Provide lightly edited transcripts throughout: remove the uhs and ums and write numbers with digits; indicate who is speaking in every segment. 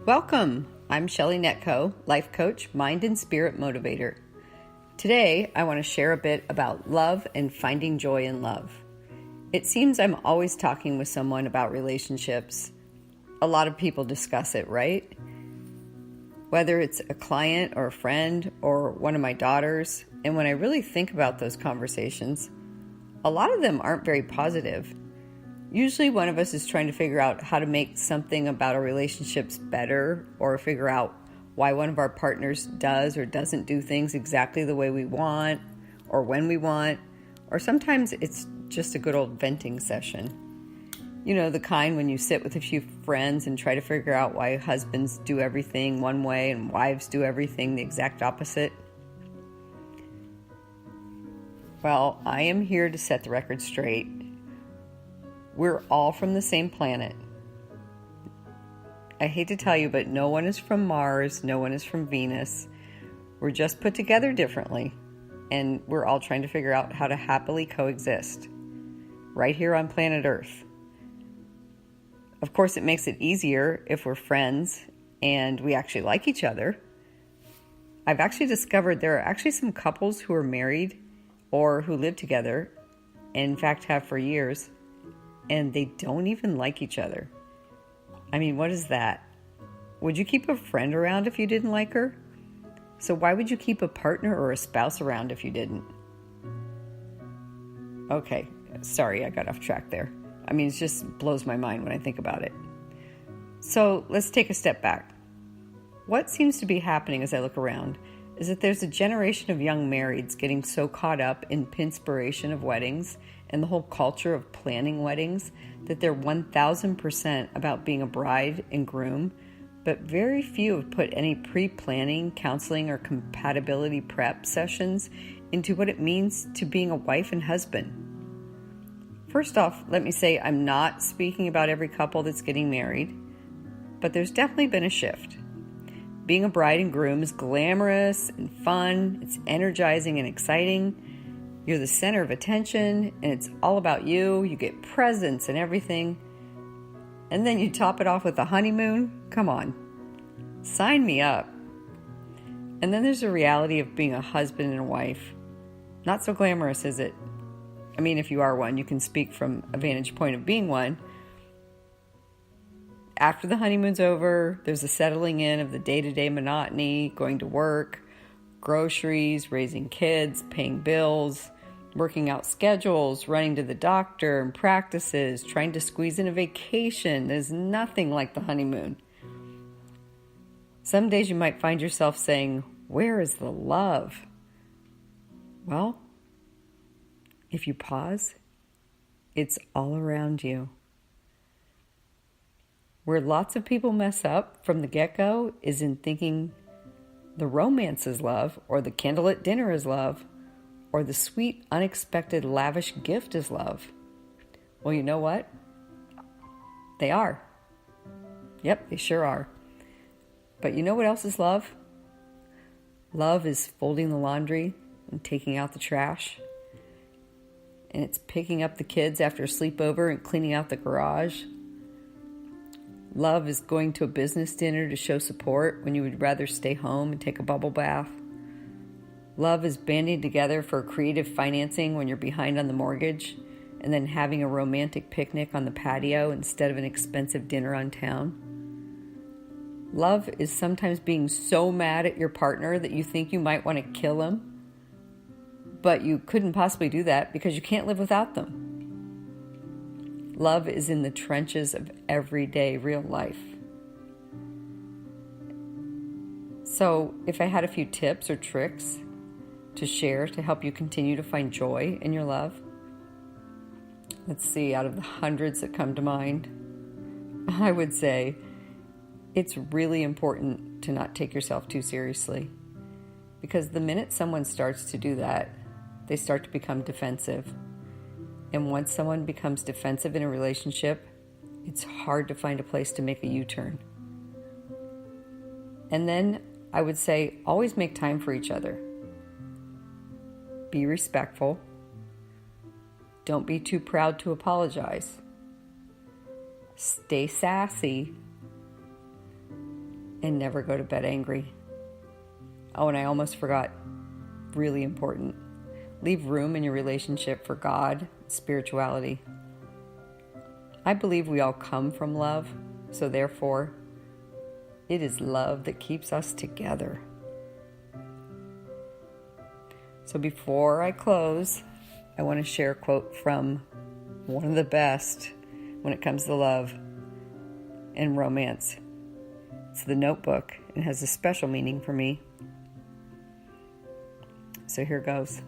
Speaker 1: Welcome! I'm Shelly Netco, life coach, mind and spirit motivator. Today, I want to share a bit about love and finding joy in love. It seems I'm always talking with someone about relationships. A lot of people discuss it, right? Whether it's a client or a friend or one of my daughters. And when I really think about those conversations, a lot of them aren't very positive. Usually one of us is trying to figure out how to make something about our relationships better or figure out why one of our partners does or doesn't do things exactly the way we want or when we want, or sometimes it's just a good old venting session. You know, the kind when you sit with a few friends and try to figure out why husbands do everything one way and wives do everything the exact opposite. Well, I am here to set the record straight. We're all from the same planet. I hate to tell you, but no one is from Mars, no one is from Venus. We're just put together differently, and we're all trying to figure out how to happily coexist right here on planet Earth. Of course, it makes it easier if we're friends and we actually like each other. I've actually discovered there are actually some couples who are married or who live together, and in fact have for years, and they don't even like each other. I mean, what is that? Would you keep a friend around if you didn't like her? So why would you keep a partner or a spouse around if you didn't? Okay, sorry, I got off track there. I mean, it just blows my mind when I think about it. So let's take a step back. What seems to be happening as I look around is that there's a generation of young marrieds getting so caught up in pinspiration of weddings and the whole culture of planning weddings that they're 1000% about being a bride and groom, but very few have put any pre-planning, counseling, or compatibility prep sessions into what it means to being a wife and husband. First off, let me say I'm not speaking about every couple that's getting married, but there's definitely been a shift. Being a bride and groom is glamorous and fun, it's energizing and exciting. You're the center of attention, and it's all about you. You get presents and everything. And then you top it off with a honeymoon? Come on. Sign me up. And then there's the reality of being a husband and a wife. Not so glamorous, is it? I mean, if you are one, you can speak from a vantage point of being one. After the honeymoon's over, there's a settling in of the day-to-day monotony, going to work, groceries, raising kids, paying bills, working out schedules, running to the doctor and practices, trying to squeeze in a vacation. There's nothing like the honeymoon. Some days you might find yourself saying, "Where is the love?" Well, if you pause, it's all around you. Where lots of people mess up from the get-go is in thinking the romance is love, or the candlelit dinner is love, or the sweet, unexpected, lavish gift is love. Well, you know what? They are. Yep, they sure are. But you know what else is love? Love is folding the laundry and taking out the trash. And it's picking up the kids after a sleepover and cleaning out the garage. Love is going to a business dinner to show support when you would rather stay home and take a bubble bath. Love is banding together for creative financing when you're behind on the mortgage and then having a romantic picnic on the patio instead of an expensive dinner on town. Love is sometimes being so mad at your partner that you think you might want to kill him, but you couldn't possibly do that because you can't live without them. Love is in the trenches of everyday real life. So if I had a few tips or tricks to share to help you continue to find joy in your love, let's see, out of the hundreds that come to mind, I would say it's really important to not take yourself too seriously. Because the minute someone starts to do that, they start to become defensive. And once someone becomes defensive in a relationship, it's hard to find a place to make a U-turn. And then I would say, always make time for each other. Be respectful. Don't be too proud to apologize. Stay sassy. and never go to bed angry. Oh, and I almost forgot, really important. Leave room in your relationship for God, spirituality. I believe we all come from love, so therefore, it is love that keeps us together. So before I close, I want to share a quote from one of the best when it comes to love and romance. It's The Notebook and has a special meaning for me. So here goes.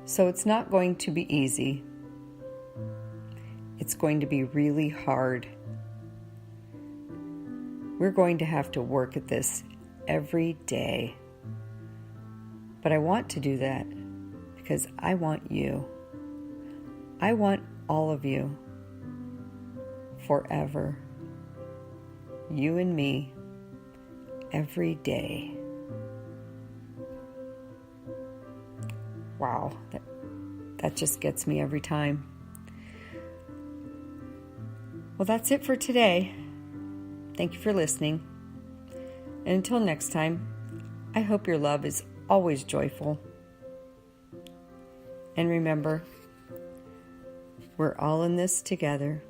Speaker 1: So it's not going to be easy. It's going to be really hard. We're going to have to work at this every day. But I want to do that because I want you. I want all of you. Forever. You and me. Every day. Wow. That just gets me every time. Well, that's it for today. Thank you for listening. And until next time, I hope your love is always joyful. And remember, we're all in this together.